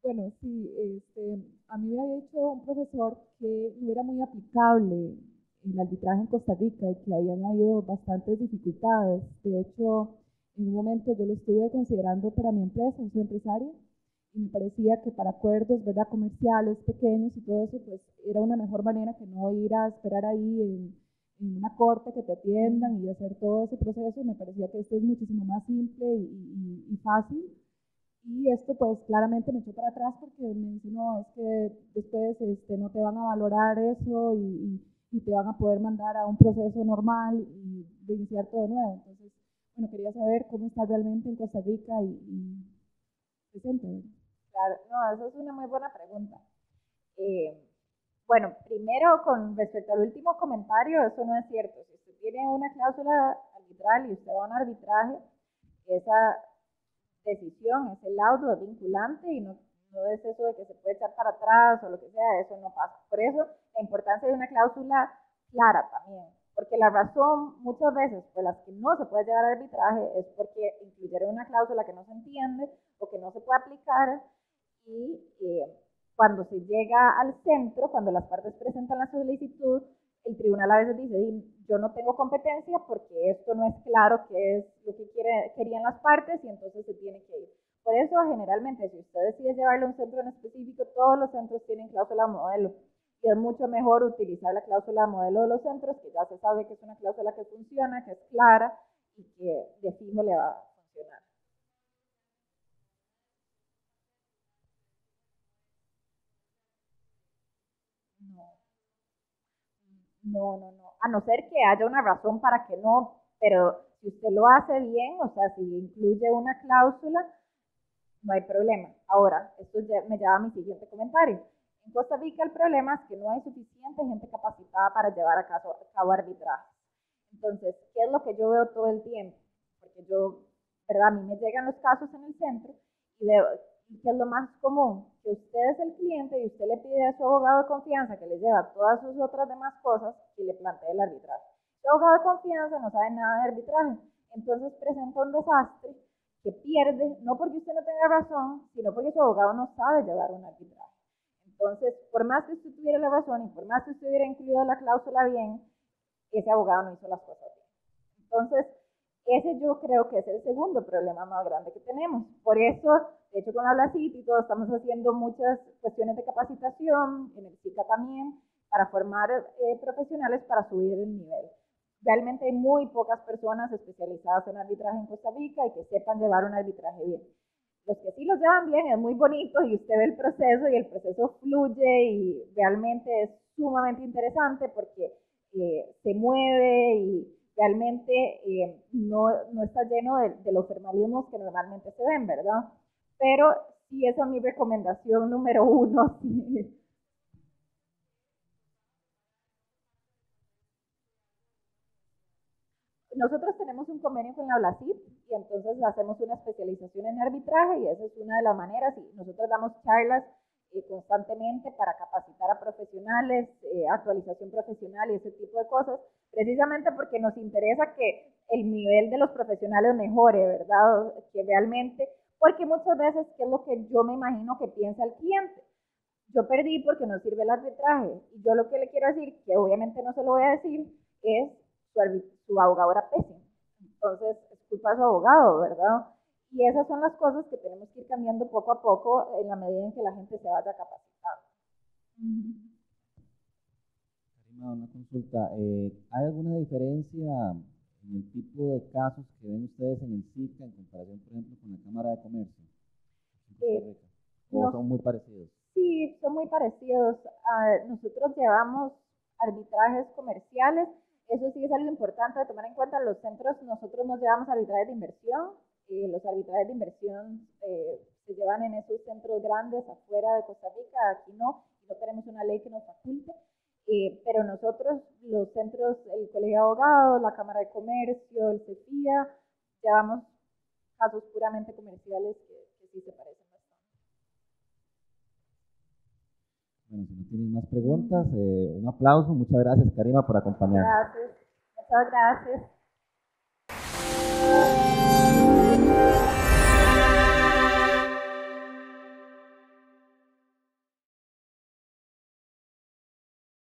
Bueno, sí, a mí me había dicho un profesor que no era muy aplicable el arbitraje en Costa Rica y que habían habido bastantes dificultades. De hecho, en un momento yo lo estuve considerando para mi empresa, soy empresaria, y me parecía que para acuerdos, ¿verdad?, comerciales, pequeños y todo eso, pues era una mejor manera que no ir a esperar ahí en una corte que te atiendan y hacer todo ese proceso. Me parecía que esto es muchísimo más simple y fácil. Y esto pues claramente me echó para atrás porque me dice, no, es que después no te van a valorar eso y te van a poder mandar a un proceso normal y reiniciar todo de nuevo. Entonces, bueno, quería saber cómo está realmente en Costa Rica y presente. Claro, no, esa es una muy buena pregunta. Bueno, primero con respecto al último comentario, eso no es cierto. Si usted tiene una cláusula arbitral y usted va a un arbitraje, esa decisión, ese laudo es vinculante y no es eso de que se puede echar para atrás o lo que sea, eso no pasa. Por eso la importancia de una cláusula clara también, porque la razón muchas veces por las que no se puede llevar al arbitraje es porque incluyeron una cláusula que no se entiende o que no se puede aplicar y cuando se llega al centro, cuando las partes presentan la solicitud, el tribunal a veces dice, yo no tengo competencia porque esto no es claro qué es lo que querían las partes y entonces se tiene que ir. Por eso, generalmente, si usted decide llevarlo a un centro en específico, todos los centros tienen cláusula modelo. Y es mucho mejor utilizar la cláusula modelo de los centros, que ya se sabe que es una cláusula que funciona, que es clara y que de fijo le va a funcionar. No. A no ser que haya una razón para que no, pero si usted lo hace bien, o sea, si incluye una cláusula, no hay problema. Ahora, esto me lleva a mi siguiente comentario. En Costa Rica el problema es que no hay suficiente gente capacitada para llevar a cabo arbitraje. Entonces, ¿qué es lo que yo veo todo el tiempo? Porque yo, ¿verdad? A mí me llegan los casos en el centro y veo qué es lo más común, que usted es el cliente y usted le pide a su abogado de confianza que le lleva todas sus otras demás cosas y le plantee el arbitraje. El abogado de confianza no sabe nada de arbitraje, entonces presenta un desastre que pierde, no porque usted no tenga razón, sino porque su abogado no sabe llevar un arbitraje. Entonces, por más que usted tuviera la razón y por más que usted hubiera incluido la cláusula bien, ese abogado no hizo las cosas bien. Entonces, ese yo creo que es el segundo problema más grande que tenemos. Por eso, de hecho, con Habla City todos estamos haciendo muchas cuestiones de capacitación, en el CICA también, para formar profesionales para subir el nivel. Realmente hay muy pocas personas especializadas en arbitraje en Costa Rica y que sepan llevar un arbitraje bien. Los que sí lo llevan bien es muy bonito y usted ve el proceso y el proceso fluye y realmente es sumamente interesante porque se mueve y realmente no está lleno de los formalismos que normalmente se ven, ¿verdad? Pero sí, esa es mi recomendación número uno. Sí. Nosotros tenemos un convenio con la BLACID y entonces hacemos una especialización en arbitraje y esa es una de las maneras. Y nosotros damos charlas constantemente para capacitar a profesionales, actualización profesional y ese tipo de cosas, precisamente porque nos interesa que el nivel de los profesionales mejore, ¿verdad? Que realmente, porque muchas veces, ¿qué es lo que yo me imagino que piensa el cliente? Yo perdí porque no sirve el arbitraje. Y yo lo que le quiero decir, que obviamente no se lo voy a decir, es su abogado era pésimo. Entonces, es culpa de su abogado, ¿verdad? Y esas son las cosas que tenemos que ir cambiando poco a poco en la medida en que la gente se vaya capacitando. Karima, una consulta. ¿Hay alguna diferencia en el tipo de casos que ven ustedes en el SICA en comparación, por ejemplo, con la Cámara de Comercio en Costa Rica? ¿O No, son muy parecidos? sí, son muy parecidos. Nosotros llevamos arbitrajes comerciales. Eso sí es algo importante de tomar en cuenta. Los centros, nosotros nos llevamos arbitrajes de inversión. Los arbitrajes de inversión se llevan en esos centros grandes afuera de Costa Rica. Aquí no tenemos una ley que nos faculte. Pero nosotros, los centros, el Colegio de Abogados, la Cámara de Comercio, el CEFIA, llevamos casos puramente comerciales que sí se parecen bastante. Bueno, si no tienen más preguntas, un aplauso. Muchas gracias, Karima, por acompañarnos. Gracias. Muchas gracias.